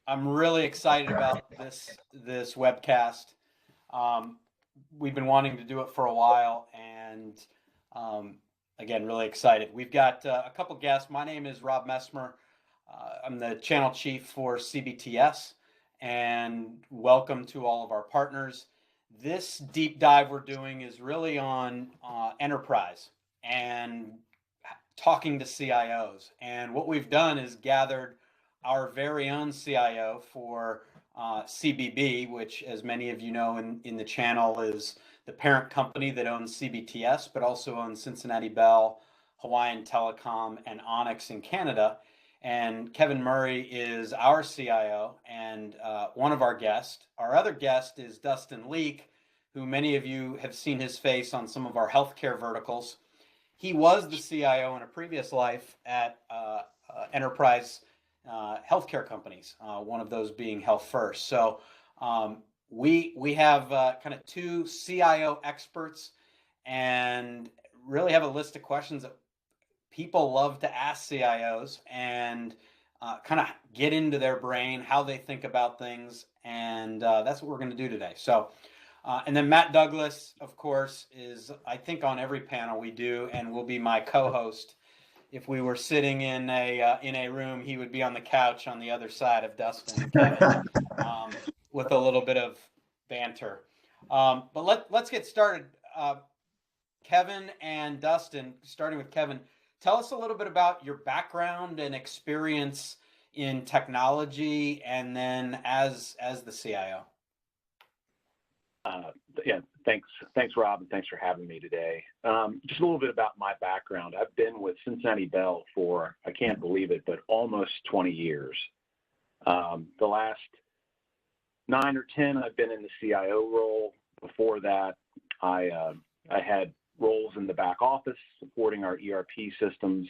I'm really excited about this webcast. We've been wanting to do it for a while, and again, really excited. We've got a couple guests. My name is Rob Messmer. I'm the channel chief for CBTS, and welcome to all of our partners. This deep dive we're doing is really on enterprise and talking to CIOs. And what we've done is gathered our very own CIO for CBB, which, as many of you know in the channel, is the parent company that owns CBTS, but also owns Cincinnati Bell, Hawaiian Telecom, and Onyx in Canada. And Kevin Murray is our CIO and one of our guests. Our other guest is Dustin Leek, who many of you have seen his face on some of our healthcare verticals. He was the CIO in a previous life at enterprise healthcare companies, one of those being Health First. So we have kind of two CIO experts and really have a list of questions that people love to ask CIOs and kind of get into their brain, how they think about things. And that's what we're going to do today. So, and then Matt Douglas, of course, is, I think, on every panel we do and will be my co-host. If we were sitting in a room, he would be on the couch on the other side of Dustin and Kevin with a little bit of banter. But let's get started. Kevin and Dustin, starting with Kevin, tell us a little bit about your background and experience in technology, and then as the CIO. Yeah, thanks, Rob, and thanks for having me today. Just a little bit about my background. I've been with Cincinnati Bell for, I can't believe it, but almost 20 years. The last 9 or 10, I've been in the CIO role. Before that, I had roles in the back office supporting our ERP systems.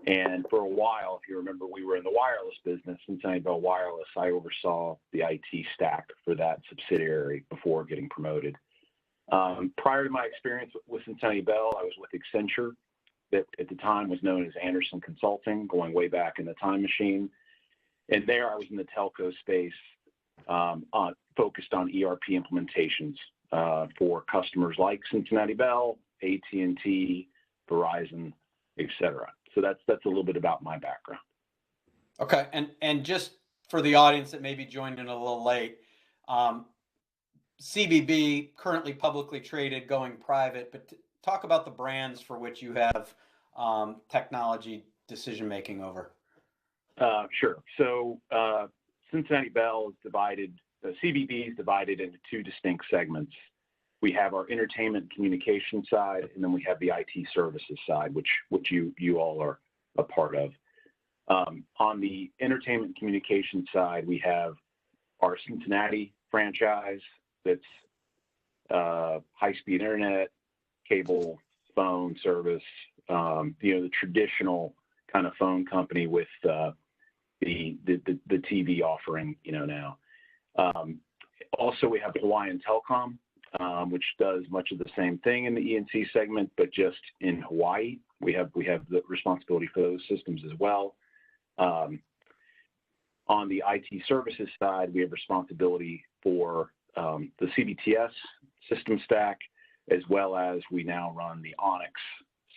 And for a while, if you remember, we were in the wireless business, Cincinnati Bell Wireless. I oversaw the IT stack for that subsidiary before getting promoted. Prior to my experience with Cincinnati Bell, I was with Accenture, that at the time was known as Anderson Consulting, going way back in the time machine. And there I was in the telco space, focused on ERP implementations for customers like Cincinnati Bell, AT&T, Verizon, et cetera. So that's a little bit about my background. Okay, and just for the audience that may be joined in a little late, CBB, currently publicly traded, going private, but talk about the brands for which you have technology decision-making over. Sure. So Cincinnati Bell is divided, CBB is divided into two distinct segments. We have our entertainment communication side, and then we have the IT services side, which you all are a part of. On the entertainment communication side, we have our Cincinnati franchise that's high-speed internet, cable, phone service, the traditional kind of phone company with the TV offering, now. Also, we have Hawaiian Telecom, which does much of the same thing in the E&C segment, but just in Hawaii. We have the responsibility for those systems as well. On the IT services side, we have responsibility for the CBTS system stack, as well as we now run the Onyx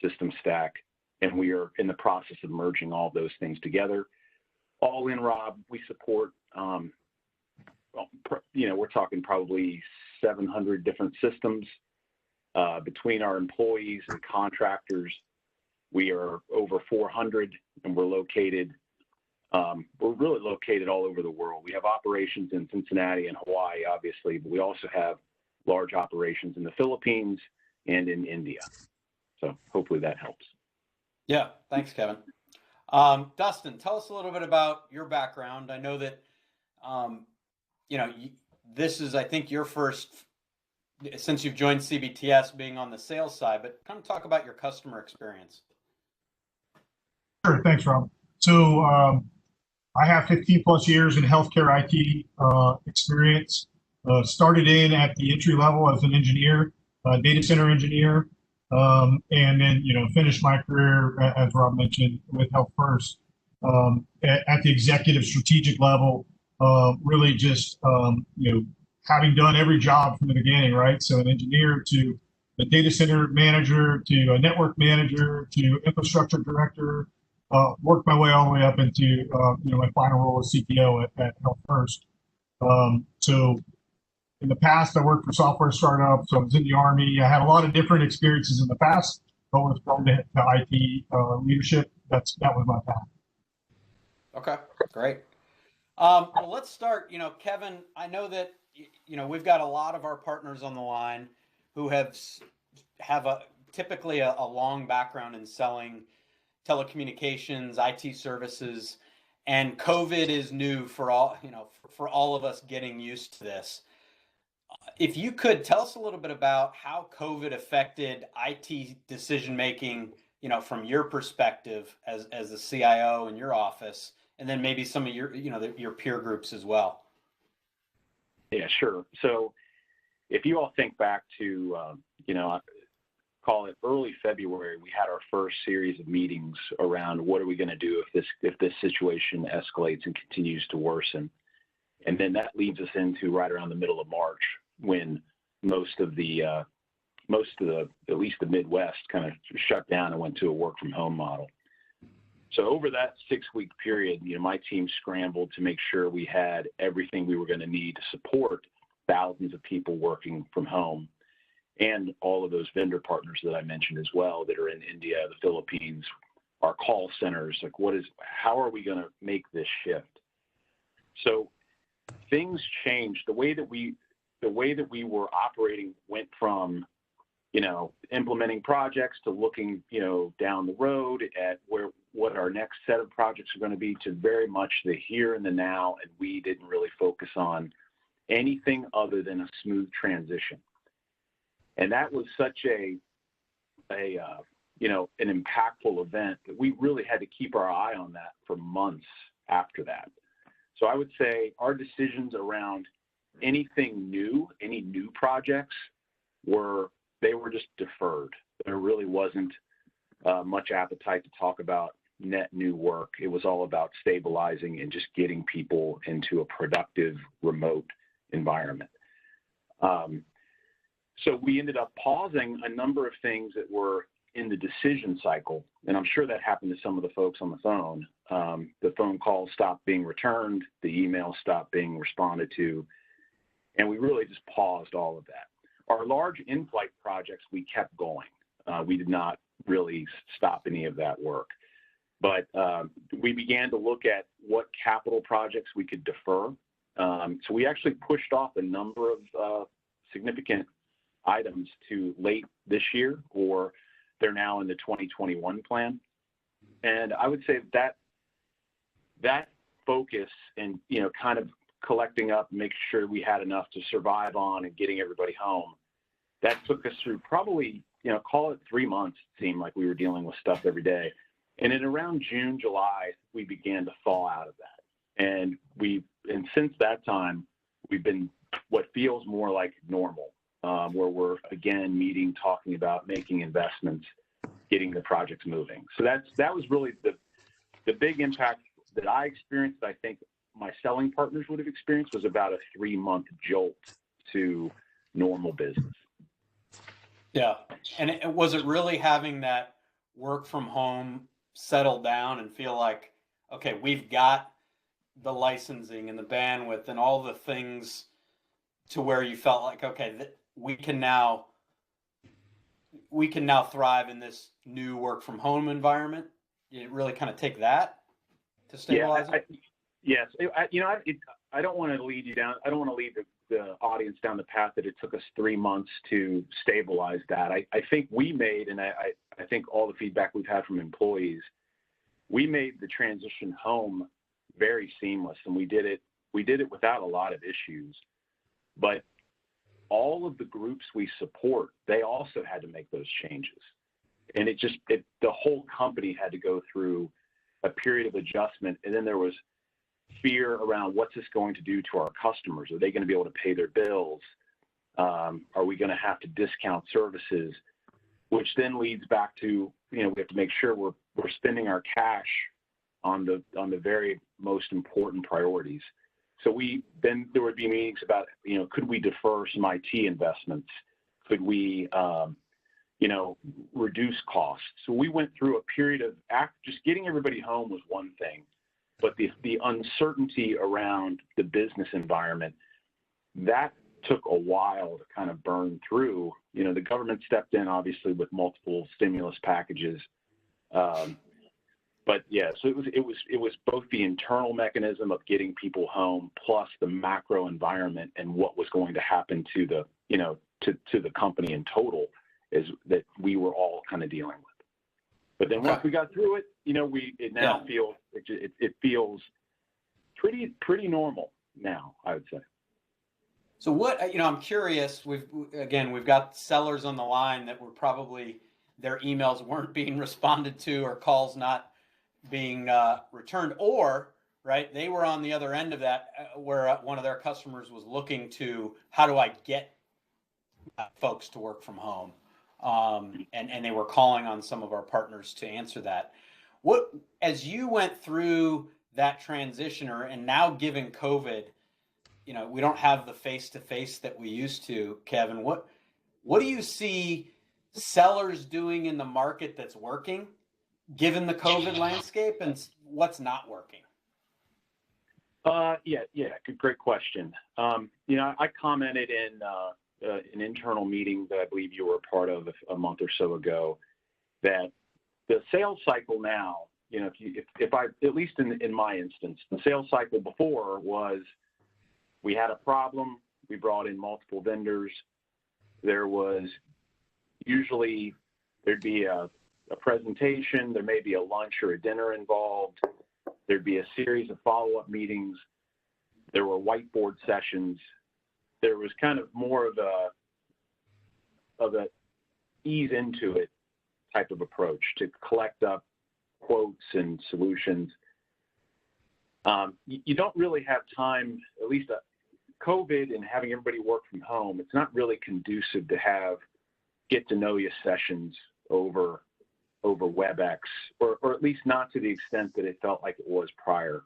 system stack, and we are in the process of merging all those things together. All in, Rob, we support, we're talking probably 700 different systems between our employees and contractors. We are over 400, and we're really located all over the world. We have operations in Cincinnati and Hawaii, obviously, but we also have large operations in the Philippines and in India. So hopefully that helps. Yeah, thanks, Kevin. Dustin, tell us a little bit about your background. I know that, this is, I think, your first, since you've joined CBTS, being on the sales side, but kind of talk about your customer experience. Sure, thanks, Rob. So I have 15 plus years in healthcare IT experience. Started in at the entry level as an engineer, data center engineer, and then finished my career, as Rob mentioned, with Health First at the executive strategic level, really just, having done every job from the beginning, right? So an engineer to a data center manager to a network manager to infrastructure director, worked my way all the way up into, my final role as CTO at Health First. So in the past, I worked for software startups. I was in the Army. I had a lot of different experiences in the past, but when it's come to IT leadership, that was my path. Okay, great. Well, let's start. Kevin, I know that we've got a lot of our partners on the line who have typically a long background in selling telecommunications, IT services, and COVID is new for all of us getting used to this. If you could tell us a little bit about how COVID affected IT decision making, from your perspective as the CIO in your office, and then maybe some of your peer groups as well. Yeah, sure. So if you all think back to, call it early February, we had our first series of meetings around what are we going to do if this situation escalates and continues to worsen. And then that leads us into right around the middle of March, when most of the at least the Midwest kind of shut down and went to a work from home model. So over that 6-week period, my team scrambled to make sure we had everything we were going to need to support thousands of people working from home, and all of those vendor partners that I mentioned as well that are in India, the Philippines, our call centers. Like, how are we going to make this shift? So things changed. The way that we were operating went from, implementing projects to looking, down the road at what our next set of projects are going to be, to very much the here and the now. And we didn't really focus on anything other than a smooth transition. And that was such an impactful event that we really had to keep our eye on that for months after that. So I would say our decisions around anything new, any new projects they were just deferred. There really wasn't much appetite to talk about net new work. It was all about stabilizing and just getting people into a productive remote environment. So we ended up pausing a number of things that were in the decision cycle, and I'm sure that happened to some of the folks on the phone. The phone calls stopped being returned, the emails stopped being responded to, and we really just paused all of that. Our large in-flight projects, we kept going. We did not really stop any of that work. But we began to look at what capital projects we could defer. So we actually pushed off a number of significant items to late this year, or they're now in the 2021 plan. And I would say that focus and, kind of collecting up, making sure we had enough to survive on and getting everybody home, that took us through probably, call it 3 months. It seemed like we were dealing with stuff every day. And in around June, July, we began to thaw out of that. And since that time, we've been what feels more like normal, where we're again meeting, talking about making investments, getting the projects moving. So that was really the big impact that I experienced. I think my selling partners would have experienced was about a 3-month jolt to normal business. Yeah. And was it really having that work from home settle down and feel like, okay, we've got the licensing and the bandwidth and all the things to where you felt like, okay, we can now thrive in this new work from home environment? You really kind of take that to stabilize it? Yes. I don't want to lead you down. I don't want to lead the audience down the path that it took us 3 months to stabilize that. I think we made, and I think all the feedback we've had from employees, we made the transition home very seamless, and we did it without a lot of issues. But all of the groups we support, they also had to make those changes. And the whole company had to go through a period of adjustment. And then there was fear around, what's this going to do to our customers? Are they going to be able to pay their bills? Are we going to have to discount services? Which then leads back to, we have to make sure we're spending our cash on the very most important priorities. So then there would be meetings about, could we defer some IT investments? Could we, reduce costs? So we went through a period of just getting everybody home was one thing, but the uncertainty around the business environment, that took a while to kind of burn through. The government stepped in, obviously, with multiple stimulus packages. But yeah, so it was both the internal mechanism of getting people home, plus the macro environment and what was going to happen to the to the company in total, is that we were all kind of dealing with. But then once we got through it, it feels pretty normal now, I would say. So what, I'm curious, we've got sellers on the line that were probably, their emails weren't being responded to or calls not being returned, or, right, they were on the other end of that where one of their customers was looking to, how do I get folks to work from home? And they were calling on some of our partners to answer that. What, as you went through that transition, and now given COVID, we don't have the face-to-face that we used to, Kevin, what do you see sellers doing in the market that's working, given the COVID landscape, and what's not working? Great question. I commented in an internal meeting that I believe you were a part of a month or so ago, that the sales cycle now, if I, at least in my instance, the sales cycle before was, we had a problem, we brought in multiple vendors, there was usually, there'd be a presentation, there may be a lunch or a dinner involved, there'd be a series of follow-up meetings, there were whiteboard sessions, there was kind of more of a ease into it type of approach to collect up quotes and solutions. You don't really have time, at least COVID and having everybody work from home, it's not really conducive to have get to know you sessions over WebEx, or at least not to the extent that it felt like it was prior.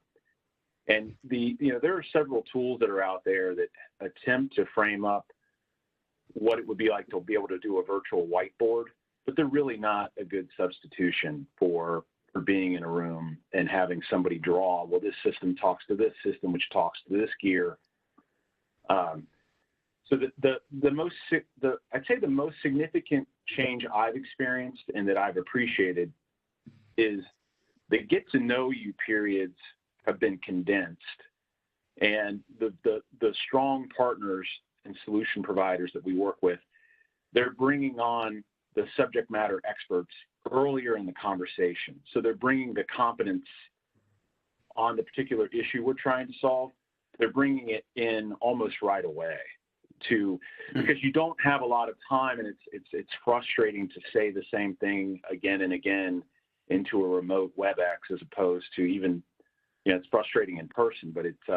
And there are several tools that are out there that attempt to frame up what it would be like to be able to do a virtual whiteboard, but they're really not a good substitution for being in a room and having somebody draw, well, this system talks to this system, which talks to this gear. So I'd say the most significant change I've experienced and that I've appreciated is the get to know you periods have been condensed, and the strong partners and solution providers that we work with, they're bringing on the subject matter experts earlier in the conversation. So they're bringing the competence on the particular issue we're trying to solve. They're bringing it in almost right away, because you don't have a lot of time, and it's frustrating to say the same thing again and again into a remote WebEx, as opposed to even, it's frustrating in person, but it's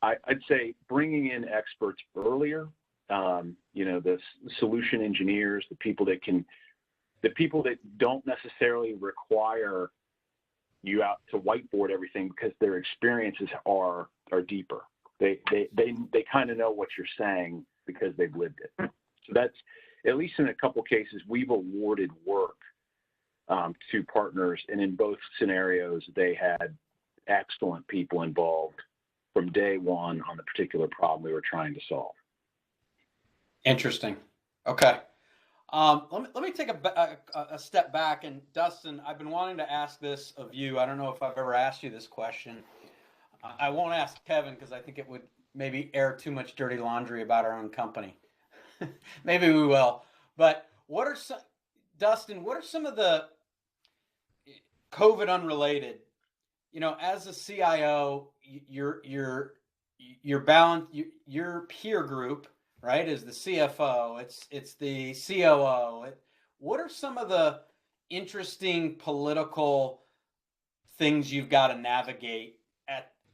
I'd say bringing in experts earlier, the solution engineers, the people that don't necessarily require you out to whiteboard everything because their experiences are deeper. They kind of know what you're saying because they've lived it. So that's, at least in a couple cases, we've awarded work to partners, and in both scenarios, they had excellent people involved from day one on the particular problem we were trying to solve. Interesting. Okay. Let me take a step back, and Dustin, I've been wanting to ask this of you. I don't know if I've ever asked you this question. I won't ask Kevin because I think it would maybe air too much dirty laundry about our own company. Maybe we will. But Dustin, what are some of the COVID unrelated, as a CIO, your peer group, right, is the CFO, it's the COO. What are some of the interesting political things you've got to navigate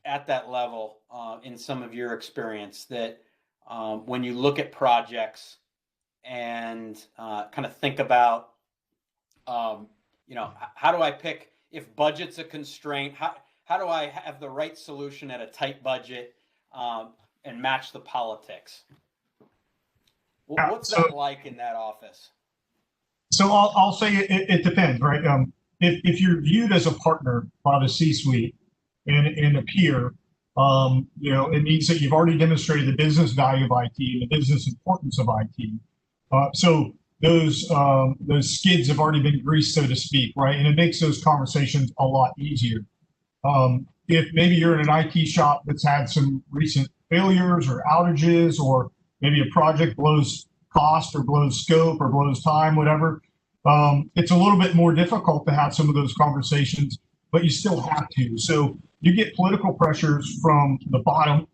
at that level in some of your experience, that when you look at projects and kind of think about, how do I pick, if budget's a constraint, how how do I have the right solution at a tight budget and match the politics? What's that like in that office? So I'll say it depends, right? If you're viewed as a partner by the C-suite and a peer, it means that you've already demonstrated the business value of IT and the business importance of IT. So those skids have already been greased, so to speak, right? And it makes those conversations a lot easier. If maybe you're in an IT shop that's had some recent failures or outages, or maybe a project blows cost or blows scope or blows time, whatever, it's a little bit more difficult to have some of those conversations, but you still have to. So you get political pressures from the bottom,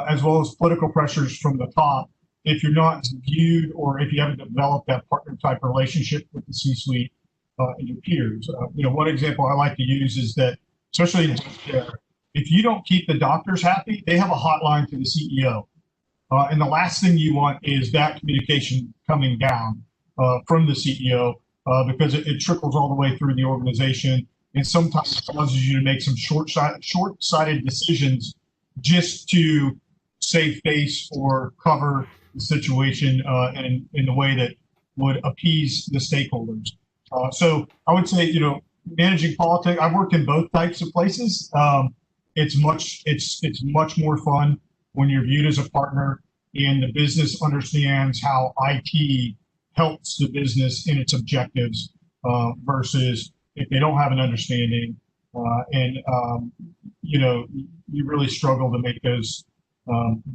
as well as political pressures from the top, if you're not viewed or if you haven't developed that partner type relationship with the C-suite and your peers. One example I like to use is that, especially in healthcare, if you don't keep the doctors happy, they have a hotline to the CEO. And the last thing you want is that communication coming down from the CEO because it trickles all the way through the organization, and sometimes causes you to make some short-sighted decisions just to save face or cover the situation in the way that would appease the stakeholders. So I would say, managing politics, I've worked in both types of places. It's much more fun when you're viewed as a partner and the business understands how IT helps the business in its objectives versus if they don't have an understanding you really struggle to make those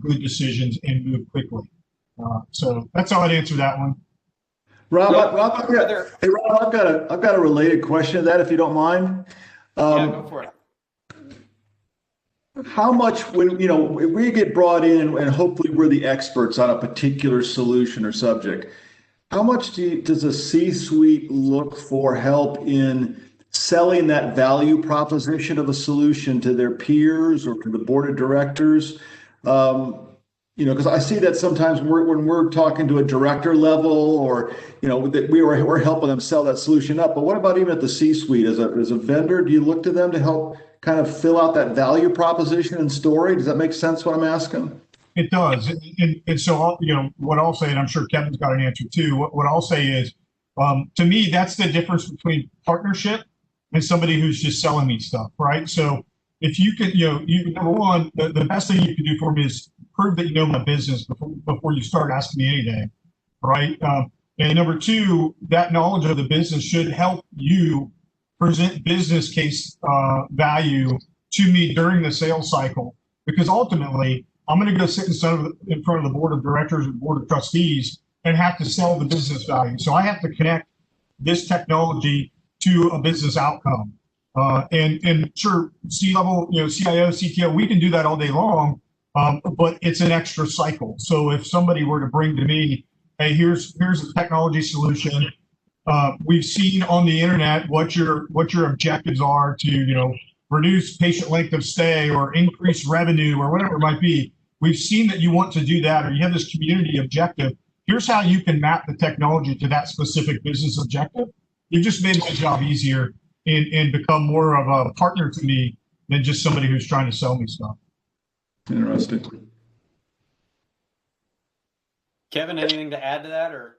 good decisions and move quickly. So that's how I'd answer that one. Rob, I've got a related question to that, if you don't mind. Yeah, go for it. How much, if we get brought in and hopefully we're the experts on a particular solution or subject, how much does a C-suite look for help in selling that value proposition of a solution to their peers or to the board of directors? Because I see that sometimes when we're talking to a director level, or we're helping them sell that solution up. But what about even at the C-suite as a vendor? Do you look to them to help kind of fill out that value proposition and story? Does that make sense? What I'm asking? It does, and so what I'll say, and I'm sure Kevin's got an answer too. What I'll say is, to me, that's the difference between partnership and somebody who's just selling me stuff, right? So if you could, number one, the best thing you can do for me is prove that you know my business before you start asking me anything, right? And number two, that knowledge of the business should help you present business case value to me during the sales cycle, because ultimately I'm going to go sit in front of the board of directors and board of trustees and have to sell the business value. So I have to connect this technology to a business outcome. And sure, C-level, CIO, CTO, we can do that all day long, but it's an extra cycle. So if somebody were to bring to me, hey, here's a technology solution. We've seen on the internet what your objectives are to reduce patient length of stay or increase revenue or whatever it might be. We've seen that you want to do that, or you have this community objective. Here's how you can map the technology to that specific business objective. You've just made my job easier and become more of a partner to me than just somebody who's trying to sell me stuff. Interesting. Kevin, anything to add to that, or?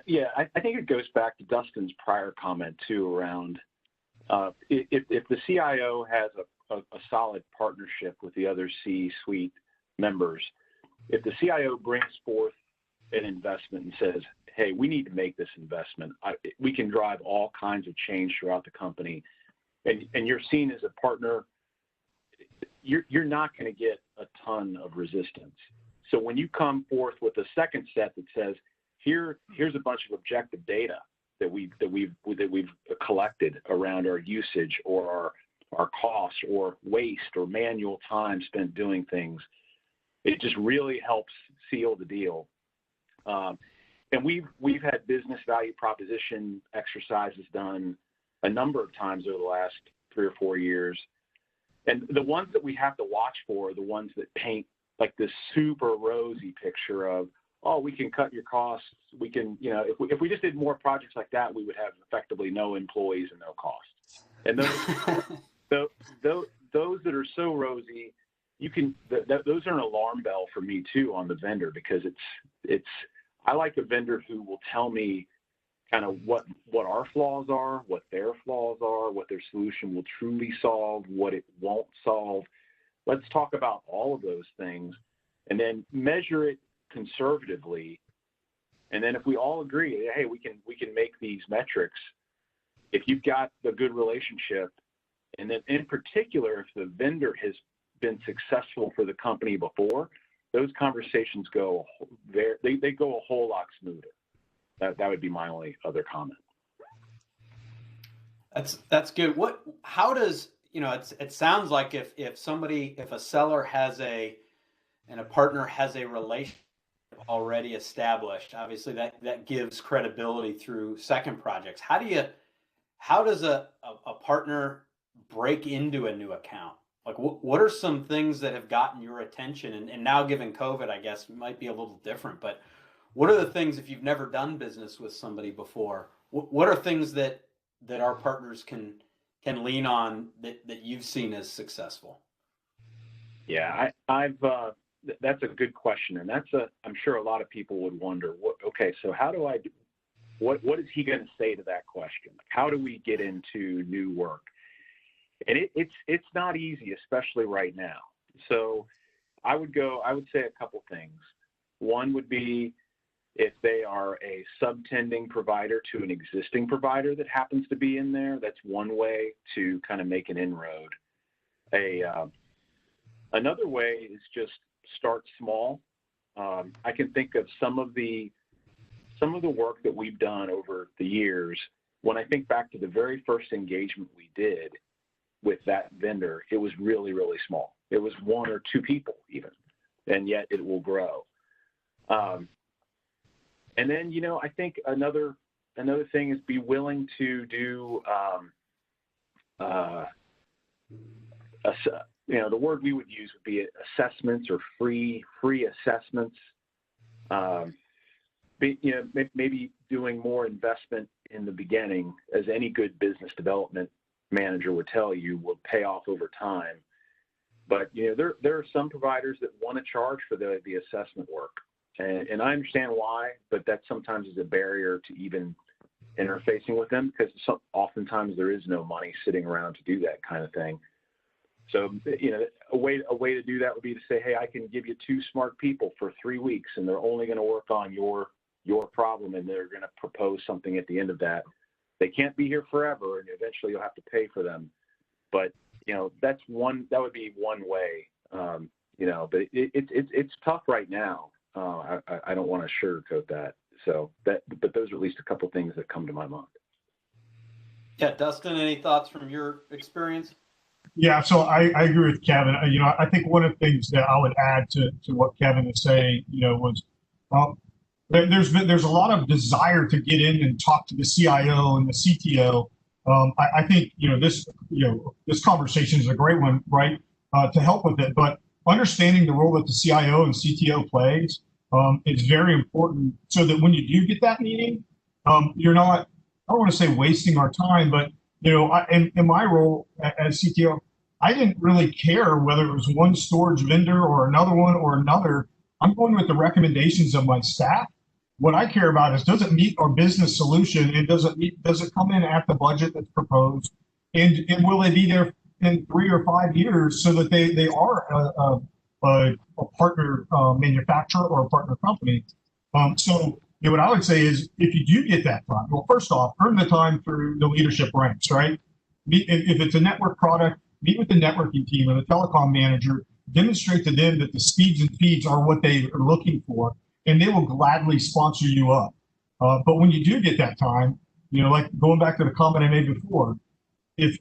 Yeah, I think it goes back to Dustin's prior comment too around if the CIO has a solid partnership with the other C-suite members, if the CIO brings forth an investment and says, hey, we need to make this investment, we can drive all kinds of change throughout the company, and you're seen as a partner, you're not going to get a ton of resistance. So when you come forth with a second set that says, here's a bunch of objective data that we've collected around our usage or our costs or waste or manual time spent doing things, it just really helps seal the deal. And we've had business value proposition exercises done a number of times over the last 3 or 4 years. And the ones that we have to watch for are the ones that paint like this super rosy picture of, oh, we can cut your costs. We can, if we just did more projects like that, we would have effectively no employees and no costs. And So those that are so rosy, you can those are an alarm bell for me too on the vendor, because I like a vendor who will tell me kind of what our flaws are, what their flaws are, what their solution will truly solve, what it won't solve. Let's talk about all of those things and then measure it conservatively. And then if we all agree, hey, we can make these metrics, if you've got a good relationship, and then in particular, if the vendor has been successful for the company before, those conversations go they go a whole lot smoother. That would be my only other comment. That's good. How does, it sounds like if a seller has and a partner has a relationship already established, obviously that gives credibility through second projects. How does a partner break into a new account? Like what are some things that have gotten your attention? And now given COVID, I guess might be a little different, but what are the things, if you've never done business with somebody before, what are things that our partners can lean on that you've seen as successful? Yeah, I've that's a good question, and I'm sure a lot of people would wonder, so how do I what is he going to say to that question? How do we get into new work? And it's not easy, especially right now. So I would say a couple things. One would be if they are a subtending provider to an existing provider that happens to be in there. That's one way to kind of make an inroad. Another way is just start small. I can think of some of the work that we've done over the years. When I think back to the very first engagement we did with that vendor, it was really, really small. It was one or two people even, and yet it will grow. And then, I think another thing is be willing to do, the word we would use would be assessments or free assessments. Maybe doing more investment in the beginning, as any good business development manager would tell you, will pay off over time. But there are some providers that want to charge for the assessment work, and I understand why, but that sometimes is a barrier to even interfacing with them, because oftentimes there is no money sitting around to do that kind of thing. So a way to do that would be to say, hey, I can give you 2 smart people for 3 weeks, and they're only going to work on your problem, and they're going to propose something at the end of that. They can't be here forever, and eventually you'll have to pay for them. But that would be one way. But it's tough right now. I don't want to sugarcoat that. But those are at least a couple things that come to my mind. Yeah, Dustin, any thoughts from your experience? Yeah, so I agree with Kevin. I think one of the things that I would add to what Kevin is saying, was there's a lot of desire to get in and talk to the CIO and the CTO. I think this conversation is a great one, right, to help with it. But understanding the role that the CIO and CTO plays is very important, so that when you do get that meeting, you're not, I don't want to say wasting our time, but in my role as CTO, I didn't really care whether it was one storage vendor or another one or another. I'm going with the recommendations of my staff. What I care about is, does it meet our business solution, and does it come in at the budget that's proposed, and will they be there in 3 or 5 years, so that they are a partner manufacturer or a partner company. So what I would say is, if you do get that time, well, first off, earn the time through the leadership ranks, right? If it's a network product, meet with the networking team or the telecom manager, demonstrate to them that the speeds and feeds are what they are looking for, and they will gladly sponsor you up. But when you do get that time, like going back to the comment I made before, if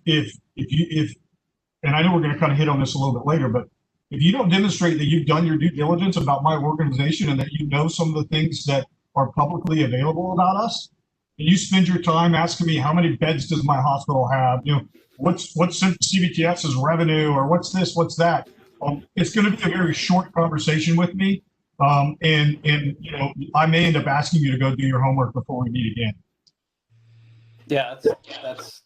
and I know we're going to kind of hit on this a little bit later, but if you don't demonstrate that you've done your due diligence about my organization, and that you know some of the things that are publicly available about us, and you spend your time asking me, how many beds does my hospital have? What's CBTS's revenue, or what's this, what's that? It's going to be a very short conversation with me, and I may end up asking you to go do your homework before we meet again. Yeah, that's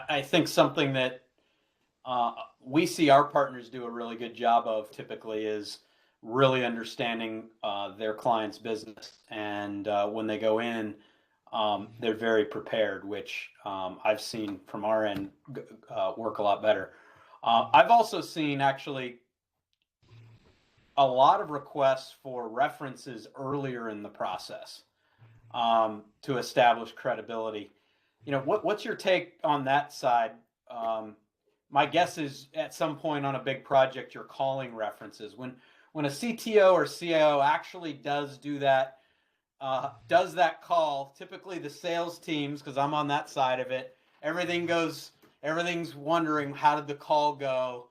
I think something that we see our partners do a really good job of typically is really understanding their client's business. And when they go in, they're very prepared, which I've seen from our end work a lot better. I've also seen actually a lot of requests for references earlier in the process to establish credibility. What's your take on that side? My guess is at some point on a big project, you're calling references. When a CTO or CIO actually does do that, does that call, typically the sales teams, because I'm on that side of it, everything's wondering, how did the call go?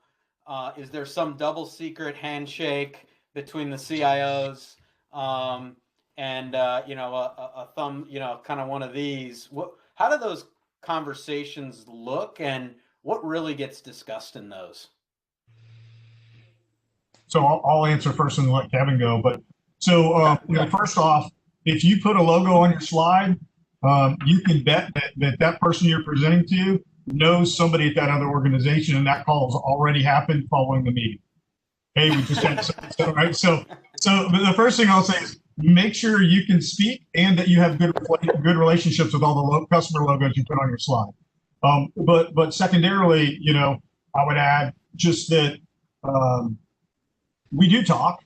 Is there some double secret handshake between the CIOs and a thumb, kind of one of these? How do those conversations look, and what really gets discussed in those? So I'll answer first and let Kevin go. But so first off, if you put a logo on your slide, you can bet that person you're presenting to knows somebody at that other organization, and that call has already happened following the meeting. Hey, we just had so right. So the first thing I'll say is make sure you can speak and that you have good relationships with all the customer logos you put on your slide. But secondarily, I would add just that we do talk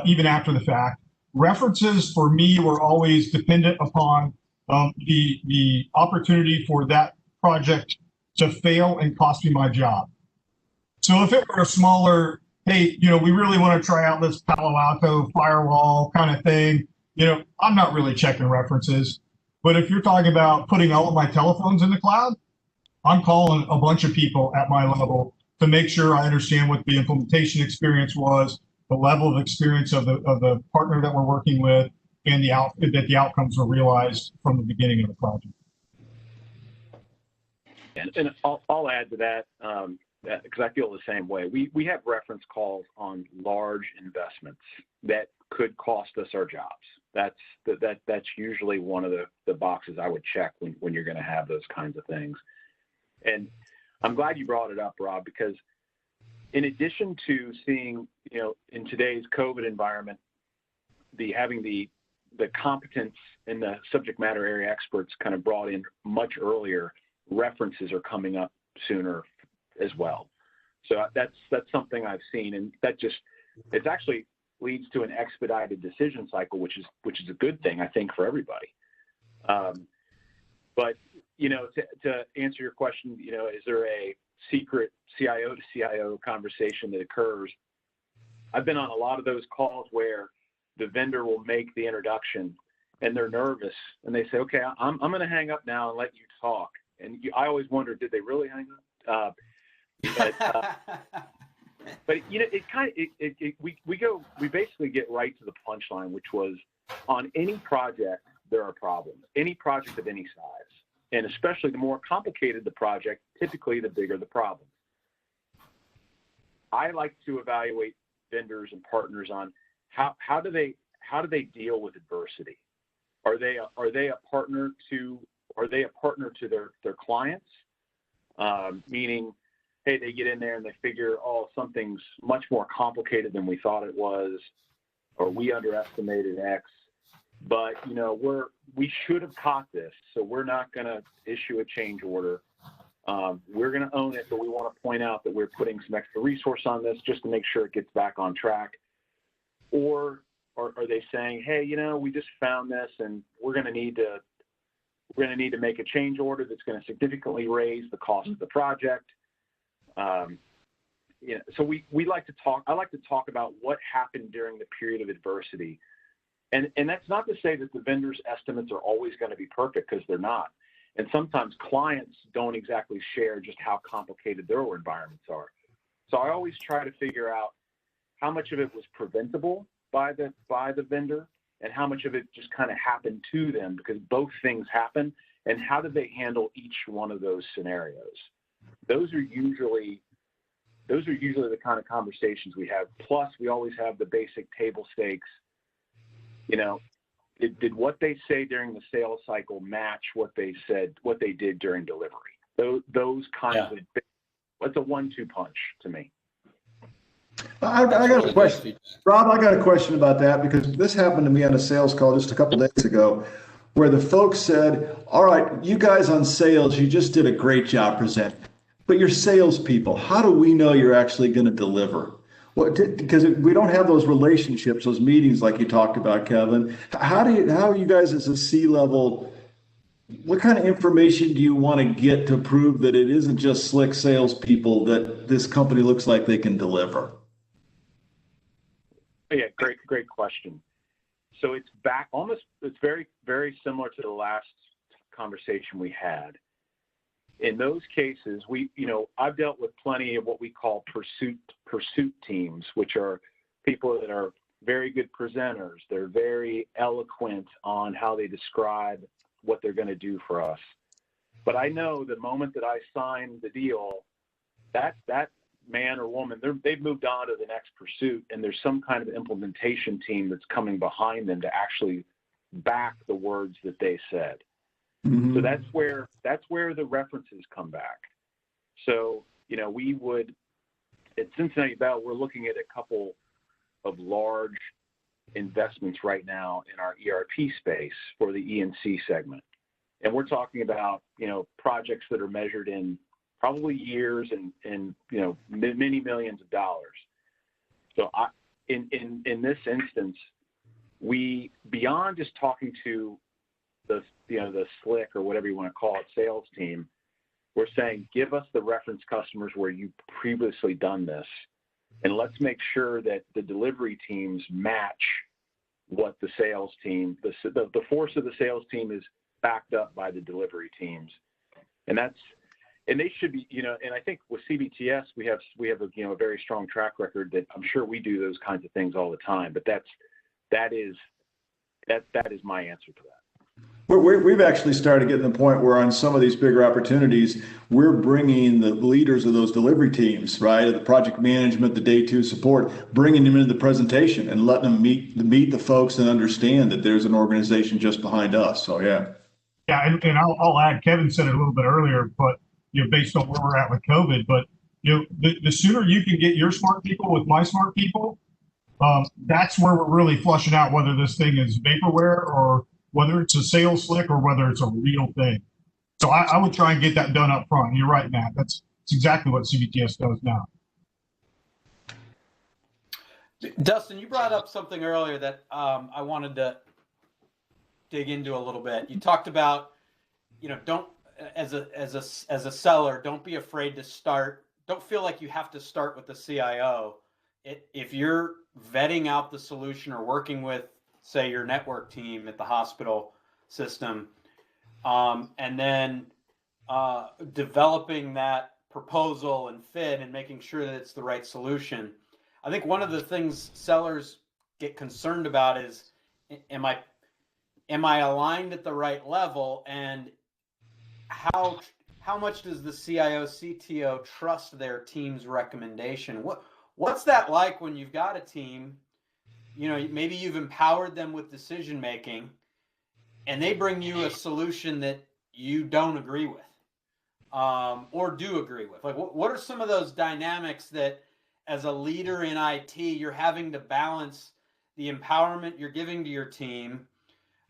even after the fact. References for me were always dependent upon the opportunity for that project to fail and cost me my job. So if it were a smaller, hey, we really want to try out this Palo Alto firewall kind of thing, I'm not really checking references. But if you're talking about putting all of my telephones in the cloud, I'm calling a bunch of people at my level to make sure I understand what the implementation experience was, the level of experience of the partner that we're working with, and that the outcomes were realized from the beginning of the project. And I'll add to that because I feel the same way. We have reference calls on large investments that could cost us our jobs. That's usually one of the boxes I would check when you're going to have those kinds of things. And I'm glad you brought it up, Rob, because in addition to seeing, in today's COVID environment, having the competence and the subject matter area experts kind of brought in much earlier, references are coming up sooner as well. So that's something I've seen, and it actually leads to an expedited decision cycle, which is a good thing, I think, for everybody. But to answer your question, is there a secret CIO to CIO conversation that occurs? I've been on a lot of those calls where the vendor will make the introduction and they're nervous and they say, okay, I'm going to hang up now and let you talk. And I always wonder, did they really hang up? But we basically get right to the punchline, which was on any project, there are problems, any project of any size. And especially the more complicated the project, typically the bigger the problem. I like to evaluate vendors and partners on how do they deal with adversity? Are they a partner to their clients? Meaning, hey, they get in there and they figure, oh, something's much more complicated than we thought it was, or we underestimated X. But we should have caught this, so we're not going to issue a change order. We're going to own it, but we want to point out that we're putting some extra resource on this just to make sure it gets back on track. Or are they saying, hey, we just found this, and we're going to need to make a change order that's going to significantly raise the cost of the project. So we like to talk. I like to talk about what happened during the period of adversity. And that's not to say that the vendor's estimates are always going to be perfect, because they're not. And sometimes clients don't exactly share just how complicated their environments are. So I always try to figure out how much of it was preventable by the vendor and how much of it just kind of happened to them, because both things happen. And how did they handle each one of those scenarios? Those are usually the kind of conversations we have. Plus, we always have the basic table stakes. Did what they say during the sales cycle match what they did during delivery? Those kinds of it's a 1-2 punch to me. I got a question, Rob. I got a question about that because this happened to me on a sales call just a couple days ago, where the folks said, "All right, you guys on sales, you just did a great job presenting, but you're salespeople. How do we know you're actually going to deliver? Because we don't have those relationships, those meetings like you talked about, Kevin. How are you guys as a C-level? What kind of information do you want to get to prove that it isn't just slick salespeople that this company looks like they can deliver?" Yeah, great question. So it's very, very similar to the last conversation we had. In those cases, I've dealt with plenty of what we call pursuit teams, which are people that are very good presenters. They're very eloquent on how they describe what they're going to do for us. But I know the moment that I sign the deal, that man or woman, they've moved on to the next pursuit, and there's some kind of implementation team that's coming behind them to actually back the words that they said. Mm-hmm. So that's where the references come back. So, we would, at Cincinnati Bell, we're looking at a couple of large investments right now in our ERP space for the E&C segment. And we're talking about, projects that are measured in probably years and many millions of dollars. So in this instance, we, beyond just talking to the slick or whatever you want to call it, sales team, we're saying, give us the reference customers where you've previously done this, and let's make sure that the delivery teams match what the sales team, the force of the sales team is backed up by the delivery teams. And they should be, and I think with CBTS, we have a very strong track record that I'm sure we do those kinds of things all the time, but that is my answer to that. We've actually started getting to the point where on some of these bigger opportunities, we're bringing the leaders of those delivery teams, right? The project management, the day two support, bringing them into the presentation and letting them meet the folks and understand that there's an organization just behind us. So, yeah. Yeah, and I'll add, Kevin said it a little bit earlier, but based on where we're at with COVID, but the sooner you can get your smart people with my smart people, that's where we're really flushing out whether this thing is vaporware or whether it's a sales slick or whether it's a real thing. So I would try and get that done up front. You're right, Matt. That's exactly what CBTS does now. Dustin, you brought up something earlier that I wanted to dig into a little bit. You talked about, don't, as a seller, don't be afraid to start. Don't feel like you have to start with the CIO. If you're vetting out the solution or working with, say, your network team at the hospital system, and then developing that proposal and fit and making sure that it's the right solution. I think one of the things sellers get concerned about is, am I aligned at the right level, and how much does the CIO, CTO trust their team's recommendation? What's that like when you've got a team, maybe you've empowered them with decision making, and they bring you a solution that you don't agree with, or do agree with? Like, what are some of those dynamics that, as a leader in IT, you're having to balance the empowerment you're giving to your team?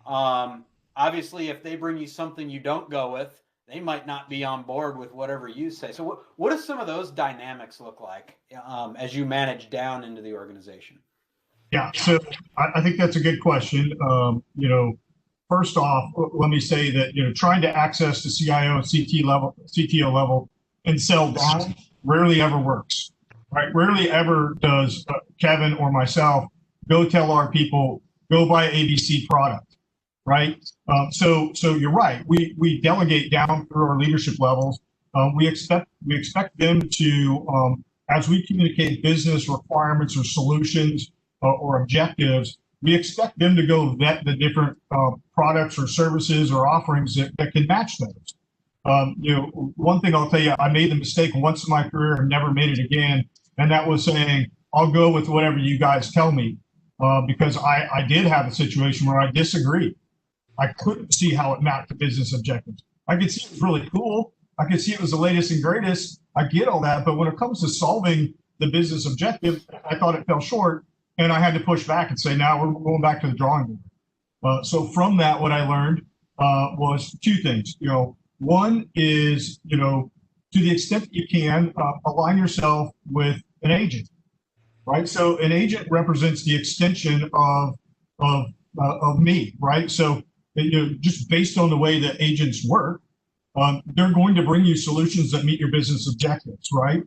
Obviously, if they bring you something you don't go with, they might not be on board with whatever you say. So what do some of those dynamics look like as you manage down into the organization? Yeah, so I think that's a good question. First off, let me say that, trying to access the CIO and CTO level and sell down rarely ever works, right? Rarely ever does Kevin or myself go tell our people, go buy ABC product. Right. So you're right. We delegate down through our leadership levels. We expect them to, as we communicate business requirements or solutions or objectives, we expect them to go vet the different products or services or offerings that can match those. One thing I'll tell you, I made the mistake once in my career and never made it again, and that was saying, I'll go with whatever you guys tell me, because I did have a situation where I disagreed. I couldn't see how it mapped to business objectives. I could see it was really cool, I could see it was the latest and greatest. I get all that, but when it comes to solving the business objective, I thought it fell short, and I had to push back and say, now we're going back to the drawing board. So from that, what I learned was two things. One is, to the extent that you can, align yourself with an agent, right? So an agent represents the extension of me, right? So just based on the way that agents work, they're going to bring you solutions that meet your business objectives, right?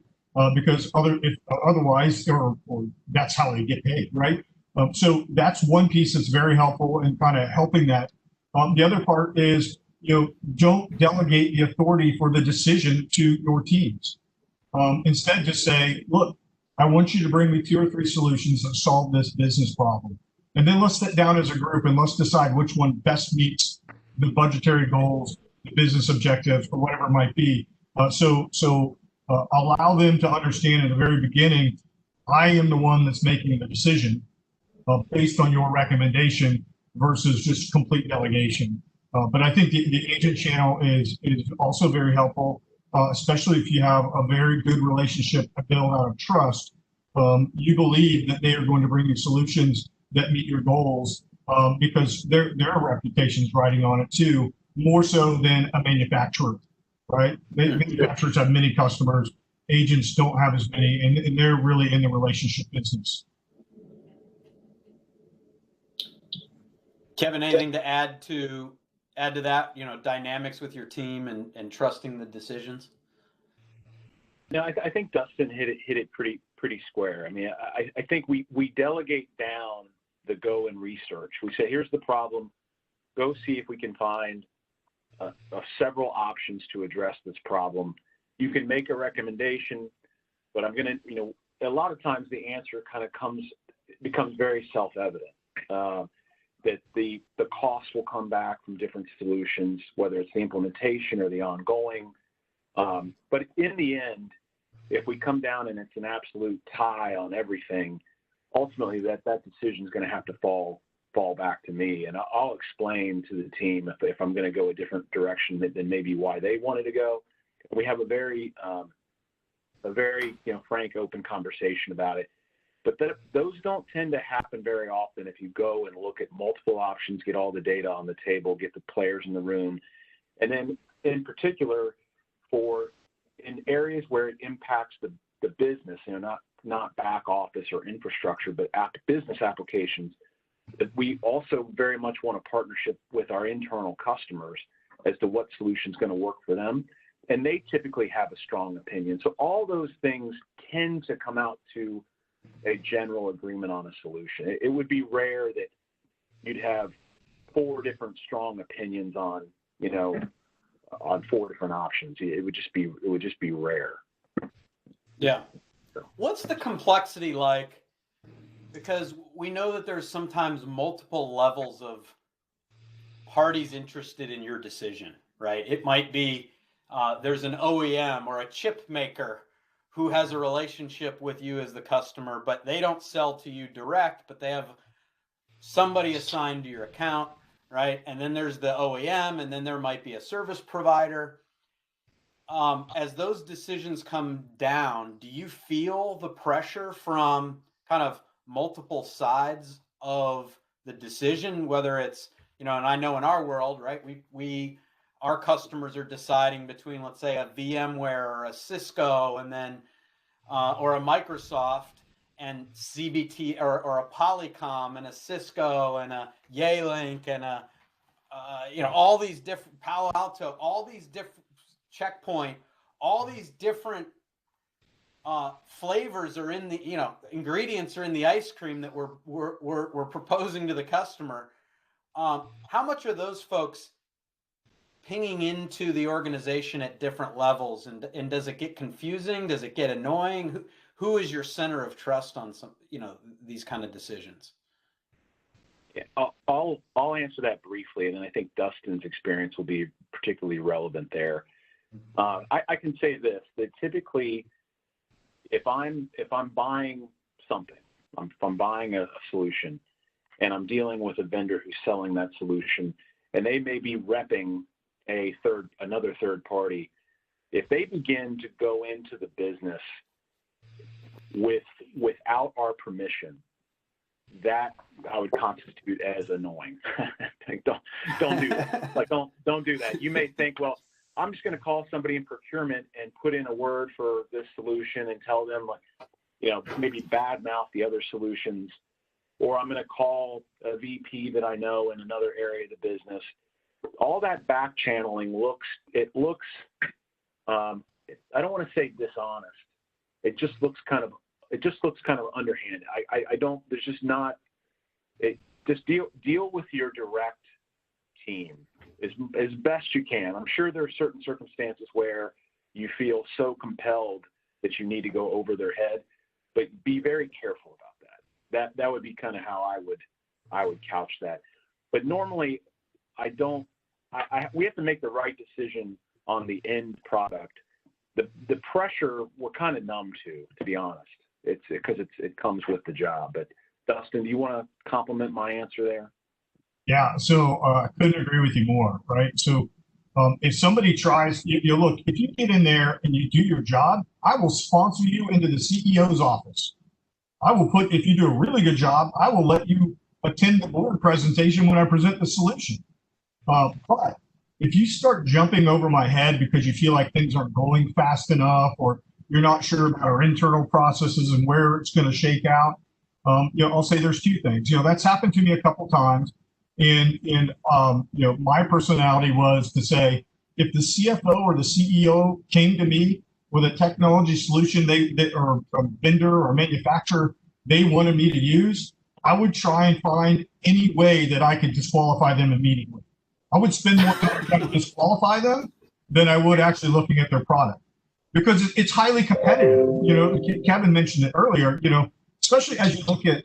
Because otherwise, or that's how they get paid, right? So that's one piece that's very helpful in kind of helping that. The other part is, don't delegate the authority for the decision to your teams. Instead, just say, look, I want you to bring me 2 or 3 solutions that solve this business problem. And then let's sit down as a group and let's decide which one best meets the budgetary goals, the business objectives, or whatever it might be. So allow them to understand at the very beginning, I am the one that's making the decision based on your recommendation versus just complete delegation. But I think the agent channel is also very helpful, especially if you have a very good relationship built out of trust. You believe that they are going to bring you solutions that meet your goals because their reputation is riding on it too, more so than a manufacturer, right? Manufacturers have many customers, agents don't have as many, and they're really in the relationship business. Kevin, anything to add to that, dynamics with your team and trusting the decisions? No, I think Dustin hit it pretty square. I mean, I think we delegate down the go and research. We say, here's the problem. Go see if we can find several options to address this problem. You can make a recommendation, but I'm going to, a lot of times the answer kind of becomes very self-evident. That the cost will come back from different solutions, whether it's the implementation or the ongoing. But in the end, if we come down and it's an absolute tie on everything, ultimately that decision is going to have to fall back to me. And I'll explain to the team if I'm going to go a different direction than maybe why they wanted to go. We have a very frank, open conversation about it. But those don't tend to happen very often if you go and look at multiple options, get all the data on the table, get the players in the room. And then in particular, in areas where it impacts the business, not back office or infrastructure, but business applications, that we also very much want a partnership with our internal customers as to what solution is going to work for them. And they typically have a strong opinion. So all those things tend to come out to a general agreement on a solution. It would be rare that you'd have 4 different strong opinions on 4 different options. It would just be rare. Yeah. What's the complexity like? Because we know that there's sometimes multiple levels of parties interested in your decision, right? It might be there's an OEM or a chip maker who has a relationship with you as the customer, but they don't sell to you direct, but they have somebody assigned to your account, right? And then there's the OEM, and then there might be a service provider. As those decisions come down, do you feel the pressure from kind of multiple sides of the decision, whether it's, and I know in our world, right, our customers are deciding between, let's say, a VMware or a Cisco, and then or a Microsoft and CBT or a Polycom and a Cisco and a Yealink and a all these different Palo Alto, all these different Checkpoint, all these different flavors are in the ingredients are in the ice cream that we're proposing to the customer. How much are those folks pinging into the organization at different levels, and does it get confusing? Does it get annoying? Who is your center of trust on some these kind of decisions? Yeah, I'll answer that briefly, and then I think Dustin's experience will be particularly relevant there. I can say this: that typically, if I'm buying something, if I'm buying a solution, and I'm dealing with a vendor who's selling that solution, and they may be repping another third party, if they begin to go into the business without our permission, that I would constitute as annoying. Like, don't do that. Like, don't do that. You may think, well, I'm just going to call somebody in procurement and put in a word for this solution and tell them, like, maybe badmouth the other solutions, or I'm going to call a VP that I know in another area of the business. All that back channeling looks I don't want to say dishonest. It just looks kind of underhanded. I don't, there's just not, just deal with your direct team as best you can. I'm sure there are certain circumstances where you feel so compelled that you need to go over their head, but be very careful about that. That would be kind of how I would couch that. But normally we have to make the right decision on the end product. The pressure we're kind of numb to be honest. It's because it comes with the job. But Dustin, do you want to compliment my answer there? Yeah, so I couldn't agree with you more, right? So if somebody tries, look, if you get in there and you do your job, I will sponsor you into the CEO's office. If you do a really good job, I will let you attend the board presentation when I present the solution. But if you start jumping over my head because you feel like things aren't going fast enough, or you're not sure about our internal processes and where it's going to shake out, I'll say there's two things. That's happened to me a couple times. And my personality was to say, if the CFO or the CEO came to me with a technology solution or a vendor or manufacturer they wanted me to use, I would try and find any way that I could disqualify them immediately. I would spend more time trying to disqualify them than I would actually looking at their product, because it's highly competitive. Kevin mentioned it earlier, especially as you look at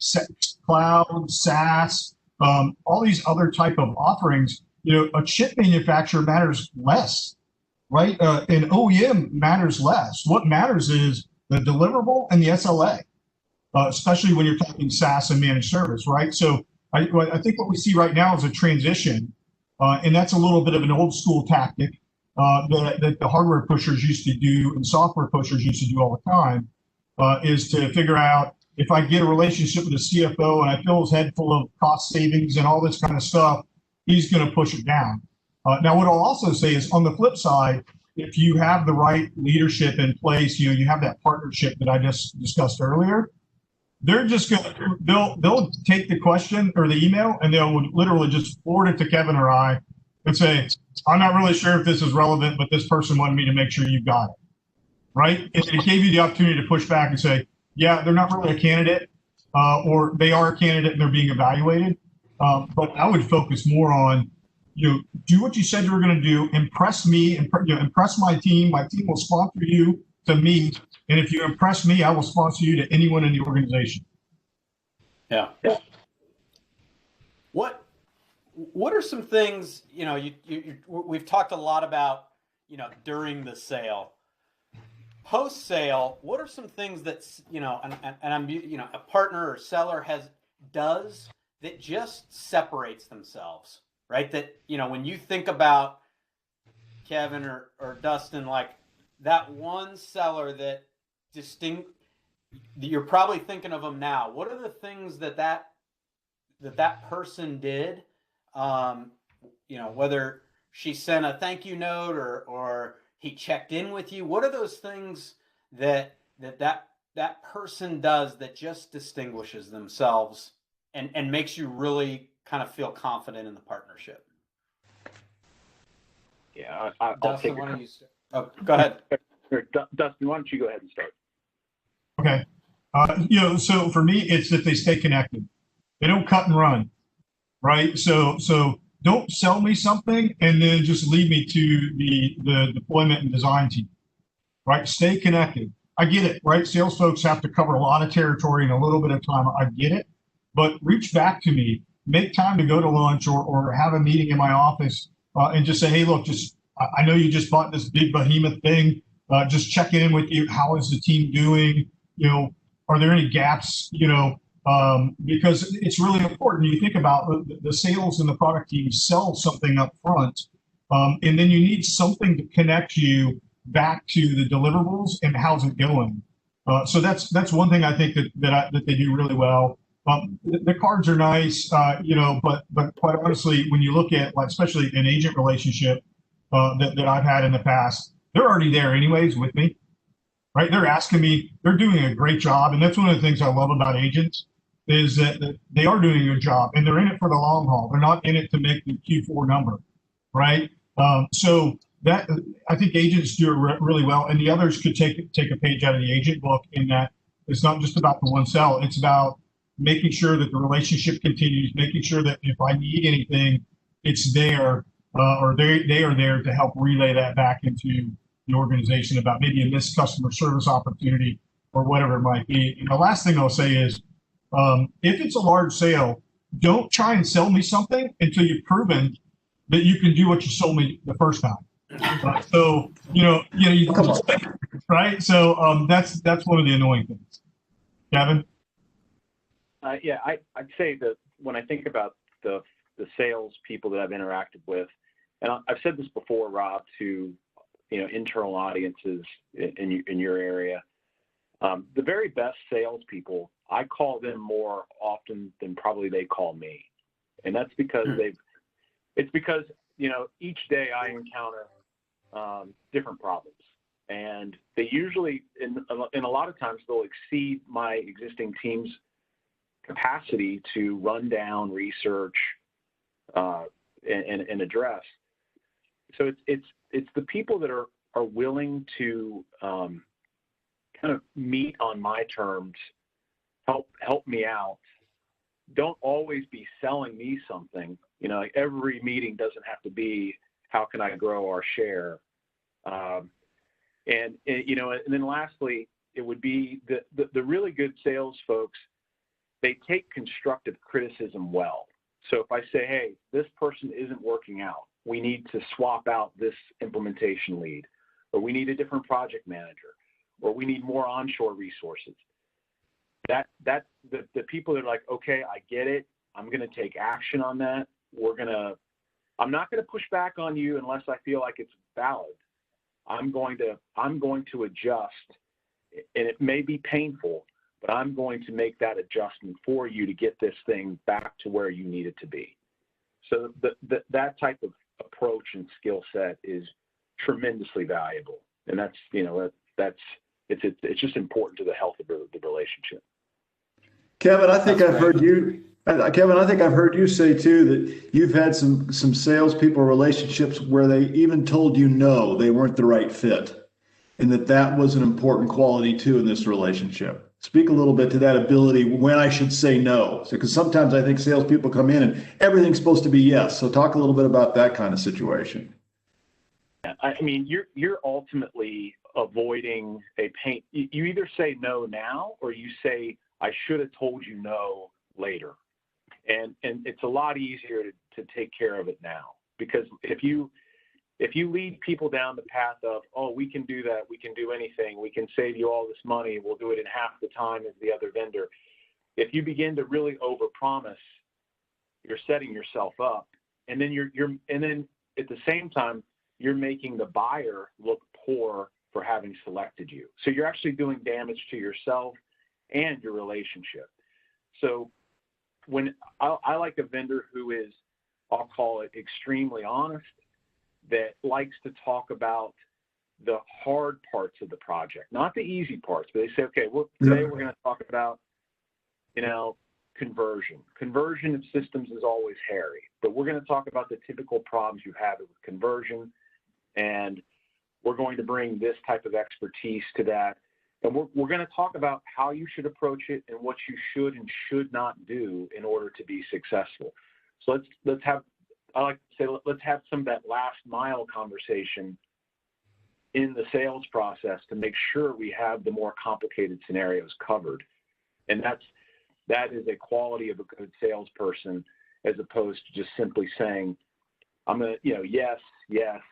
cloud, SaaS, all these other type of offerings, a chip manufacturer matters less, right? An OEM matters less. What matters is the deliverable and the SLA, especially when you're talking SaaS and managed service, right? So I think what we see right now is a transition, and that's a little bit of an old school tactic that the hardware pushers used to do and software pushers used to do all the time, is to figure out, if I get a relationship with a CFO and I fill his head full of cost savings and all this kind of stuff, he's going to push it down. Now, what I'll also say is, on the flip side, if you have the right leadership in place, you have that partnership that I just discussed earlier, they're just going to, they'll take the question or the email and they'll literally just forward it to Kevin or I and say, I'm not really sure if this is relevant, but this person wanted me to make sure you got it, right? And it gave you the opportunity to push back and say, yeah, they're not really a candidate, or they are a candidate and they're being evaluated. But I would focus more on, do what you said you were going to do, impress me, impress my team. My team will sponsor you to me. And if you impress me, I will sponsor you to anyone in the organization. Yeah. What are some things, we've talked a lot about, during the sale. Post sale, what are some things that, a partner or seller does that just separates themselves, right? That, when you think about Kevin or Dustin, like that one seller that you're probably thinking of them now. What are the things that person did? Whether she sent a thank you note or he checked in with you. What are those things that person does that just distinguishes themselves and makes you really kind of feel confident in the partnership? Yeah, I'll Dustin, take why don't you start? Oh, go ahead. Dustin, why don't you go ahead and start? Okay. So for me, it's that they stay connected. They don't cut and run, right? So don't sell me something and then just lead me to the deployment and design team, right? Stay connected. I get it, right? Sales folks have to cover a lot of territory in a little bit of time. I get it, but reach back to me, make time to go to lunch or have a meeting in my office and just say, hey, look, I know you just bought this big behemoth thing. Just checking in with you. How is the team doing? Are there any gaps? Because it's really important. You think about the sales and the product team sell something up front, and then you need something to connect you back to the deliverables and how's it going. So that's one thing I think that they do really well. The cards are nice, but quite honestly, when you look at, like, especially an agent relationship that I've had in the past, they're already there anyways with me, right? They're asking me, they're doing a great job, and that's one of the things I love about agents is that they are doing a good job, and they're in it for the long haul. They're not in it to make the Q4 number, right? So that, I think agents do it really well, and the others could take a page out of the agent book in that it's not just about the one sell. It's about making sure that the relationship continues, making sure that if I need anything, it's there, or they are there to help relay that back into the organization about maybe a missed customer service opportunity or whatever it might be. And the last thing I'll say is, if it's a large sale, don't try and sell me something until you've proven that you can do what you sold me the first time. So you right. So that's one of the annoying things. Kevin. Yeah, I'd say that when I think about the sales people that I've interacted with, and I've said this before, Rob, to internal audiences in your area, the very best salespeople, I call them more often than probably they call me, and that's because it's because each day I encounter different problems, and they usually in a lot of times they'll exceed my existing team's capacity to run down, research, and address. So it's the people that are willing to kind of meet on my terms, help me out. Don't always be selling me something. Like every meeting doesn't have to be how can I grow our share. And then lastly, it would be the really good sales folks. They take constructive criticism well. So if I say, hey, this person isn't working out, we need to swap out this implementation lead, or we need a different project manager, or we need more onshore resources. The people that are like, okay, I get it. I'm going to take action on that. I'm not going to push back on you unless I feel like it's valid. I'm going to adjust, and it may be painful, but I'm going to make that adjustment for you to get this thing back to where you need it to be. So that type of approach and skill set is tremendously valuable, and it's just important to the health of the relationship. Kevin, I think I've heard you say too that you've had some salespeople relationships where they even told you no, they weren't the right fit, and that was an important quality too in this relationship. Speak a little bit to that ability when I should say no, because sometimes I think salespeople come in and everything's supposed to be yes. So talk a little bit about that kind of situation. I mean, you're ultimately avoiding a pain. You either say no now, or you say I should have told you no later, and it's a lot easier to take care of it now, because if you lead people down the path of, oh, we can do that, we can do anything, we can save you all this money, we'll do it in half the time as the other vendor. If you begin to really overpromise, you're setting yourself up, and then at the same time you're making the buyer look poor for having selected you. So you're actually doing damage to yourself and your relationship. So when I like a vendor who is, I'll call it, extremely honest, that likes to talk about the hard parts of the project, not the easy parts, but they say, okay, well, today we're going to talk about, conversion. Conversion of systems is always hairy, but we're going to talk about the typical problems you have with conversion, and we're going to bring this type of expertise to that. And we're going to talk about how you should approach it and what you should and should not do in order to be successful. So let's have some of that last mile conversation in the sales process to make sure we have the more complicated scenarios covered. And that is a quality of a good salesperson, as opposed to just simply saying, I'm going to, yes,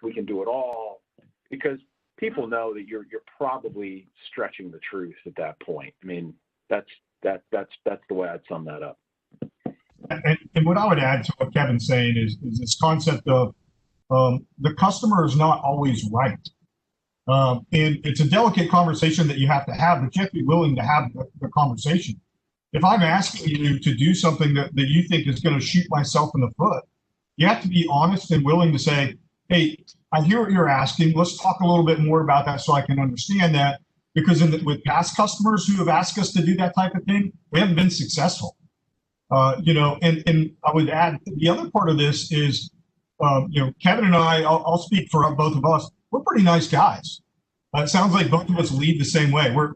we can do it all, because people know that you're probably stretching the truth at that point. I mean, that's the way I'd sum that up. And what I would add to what Kevin's saying is this concept of the customer is not always right. And it's a delicate conversation that you have to have, but you have to be willing to have the conversation. If I'm asking you to do something that you think is going to shoot myself in the foot, you have to be honest and willing to say, hey, I hear what you're asking. Let's talk a little bit more about that so I can understand that. Because with past customers who have asked us to do that type of thing, we haven't been successful. And I would add the other part of this is, Kevin and I'll speak for both of us. We're pretty nice guys. It sounds like both of us lead the same way. We're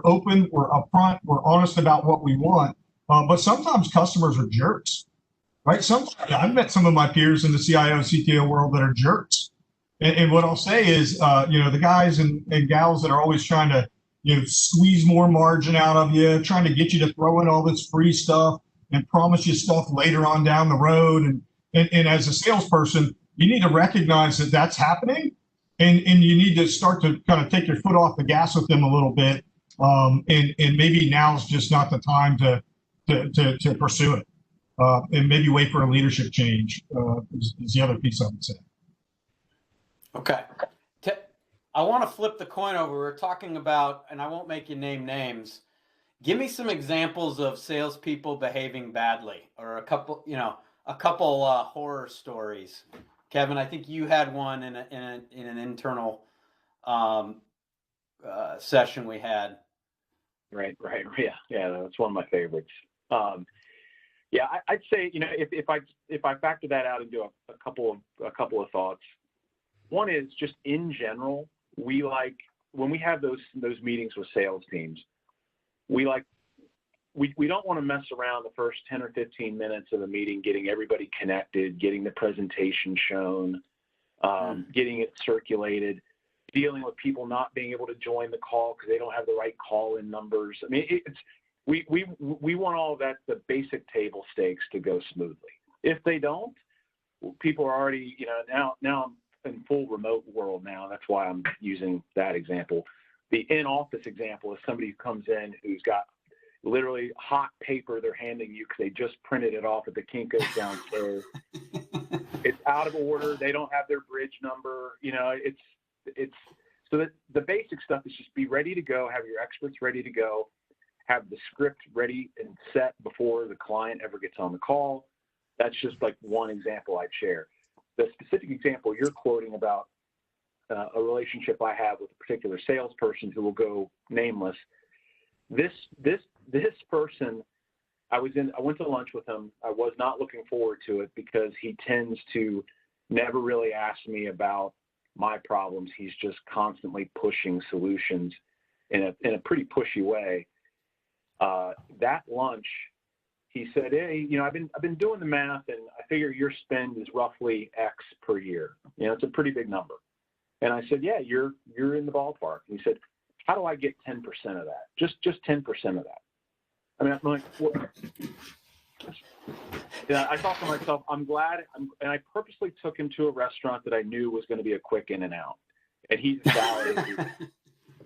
open, we're upfront, we're honest about what we want. But sometimes customers are jerks, right? I've met some of my peers in the CIO, CTO world that are jerks. And what I'll say is, the guys and gals that are always trying to, squeeze more margin out of you, trying to get you to throw in all this free stuff and promise you stuff later on down the road. And as a salesperson, you need to recognize that that's happening. And you need to start to kind of take your foot off the gas with them a little bit. And maybe now's just not the time to pursue it. And maybe wait for a leadership change is the other piece I would say. Okay. I want to flip the coin over. We're talking about, and I won't make you name names. Give me some examples of salespeople behaving badly, or a couple horror stories. Kevin, I think you had one in an internal session we had. Right. Yeah, that's one of my favorites. I'd say, if I factor that out into a couple of thoughts. One is just in general, we like when we have those meetings with sales teams, we don't want to mess around the first 10 or 15 minutes of the meeting, getting everybody connected, getting the presentation shown, getting it circulated, dealing with people not being able to join the call because they don't have the right call-in numbers. I mean, we want all of that, the basic table stakes to go smoothly. If they don't, people are already, now I'm in full remote world now. That's why I'm using that example. The in-office example is somebody who comes in who's got literally hot paper they're handing you because they just printed it off at the Kinko's downstairs. It's out of order. They don't have their bridge number. It's so that the basic stuff is just be ready to go, have your experts ready to go, have the script ready and set before the client ever gets on the call. That's just like one example I'd share. The specific example you're quoting about a relationship I have with a particular salesperson who will go nameless. This person, I went to lunch with him. I was not looking forward to it because he tends to never really ask me about my problems. He's just constantly pushing solutions in a pretty pushy way. That lunch, he said, "Hey, I've been doing the math, and I figure your spend is roughly X per year. It's a pretty big number." And I said, "Yeah, you're in the ballpark." And he said, "How do I get 10% of that? Just 10% of that?" I mean, I'm like, what? I thought to myself, I'm glad, and I purposely took him to a restaurant that I knew was going to be a quick in and out, and he validated.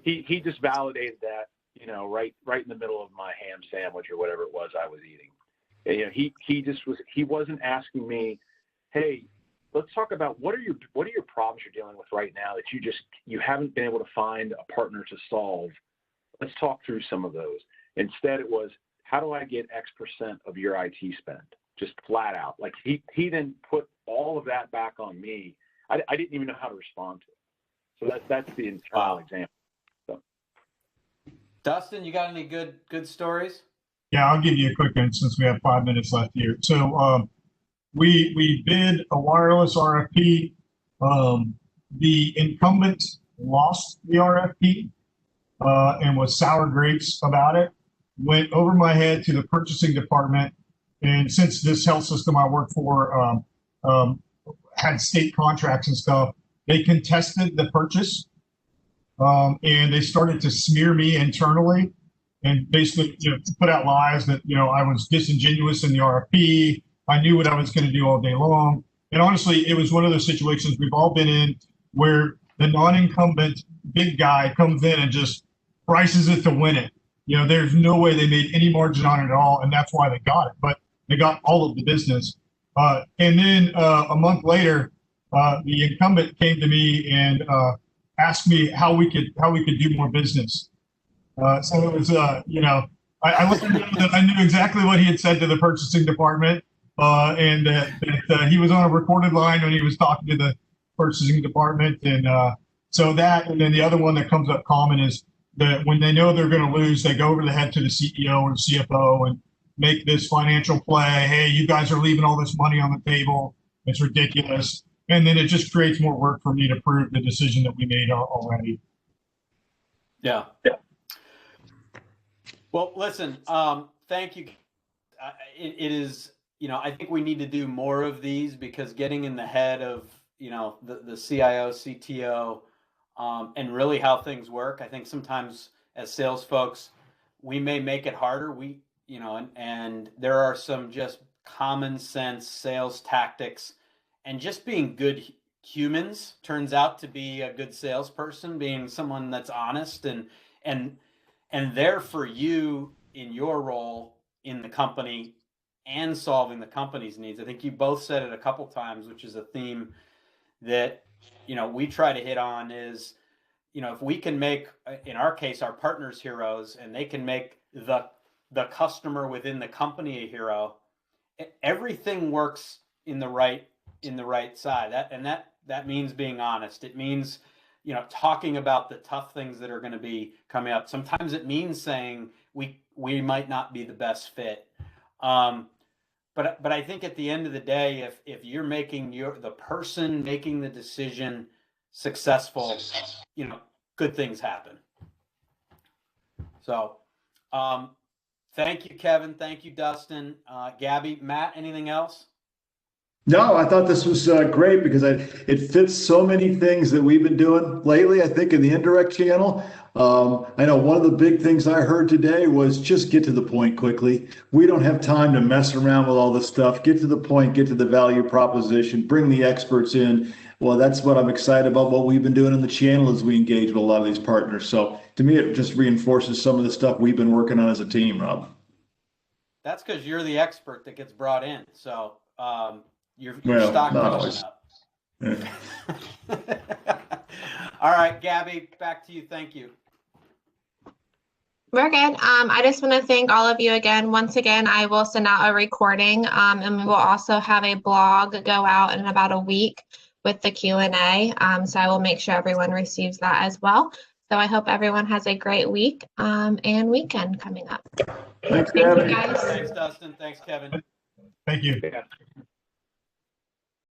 he just validated that, right in the middle of my ham sandwich or whatever it was I was eating. And, he wasn't asking me, "Hey, let's talk about what are your problems you're dealing with right now that you haven't been able to find a partner to solve. Let's talk through some of those." Instead, it was, "How do I get X% of your IT spend?" Just flat out. Like he then put all of that back on me. I didn't even know how to respond to it. So that's the internal example. So. Dustin, you got any good stories? Yeah, I'll give you a quick one since we have 5 minutes left here. So we bid a wireless RFP. The incumbent lost the RFP and was sour grapes about it. Went over my head to the purchasing department. And since this health system I work for had state contracts and stuff, they contested the purchase. And they started to smear me internally and basically put out lies that I was disingenuous in the RFP. I knew what I was going to do all day long. And honestly, it was one of those situations we've all been in where the non-incumbent big guy comes in and just prices it to win it. There's no way they made any margin on it at all, and that's why they got it. But they got all of the business. And then a month later, the incumbent came to me and asked me how we could do more business. So it was, I let him know that I knew exactly what he had said to the purchasing department, and that he was on a recorded line when he was talking to the purchasing department. And so that, and then the other one that comes up common is that when they know they're going to lose, they go over the head to the CEO or the CFO and make this financial play. Hey, you guys are leaving all this money on the table. It's ridiculous. And then it just creates more work for me to prove the decision that we made already. Yeah. Well, listen, thank you. It is, I think we need to do more of these, because getting in the head of, the CIO, CTO, and really how things work. I think sometimes as sales folks, we may make it harder. And there are some just common sense sales tactics, and just being good humans turns out to be a good salesperson, being someone that's honest and there for you in your role in the company and solving the company's needs. I think you both said it a couple times, which is a theme that, we try to hit on is, if we can make, in our case, our partners heroes, and they can make the customer within the company a hero, everything works in the right side. That means being honest. It means, talking about the tough things that are going to be coming up. Sometimes it means saying we might not be the best fit. But I think at the end of the day, if you're making the person making the decision successful, good things happen. So, thank you, Kevin. Thank you, Dustin. Gabby, Matt, anything else? No, I thought this was great because it fits so many things that we've been doing lately, I think, in the indirect channel. I know one of the big things I heard today was just get to the point quickly. We don't have time to mess around with all this stuff. Get to the point, get to the value proposition, bring the experts in. Well, that's what I'm excited about, what we've been doing in the channel as we engage with a lot of these partners. So to me, it just reinforces some of the stuff we've been working on as a team, Rob. That's because you're the expert that gets brought in. So your stock goes up. Yeah. All right, Gabby, back to you. Thank you. We're good. I just want to thank all of you again. Once again, I will send out a recording, and we will also have a blog go out in about a week with the Q&A. So I will make sure everyone receives that as well. So I hope everyone has a great week and weekend coming up. Thanks, Thank Gabby. you, guys. Thanks, Dustin. Thanks, Kevin. Thank you. Yeah.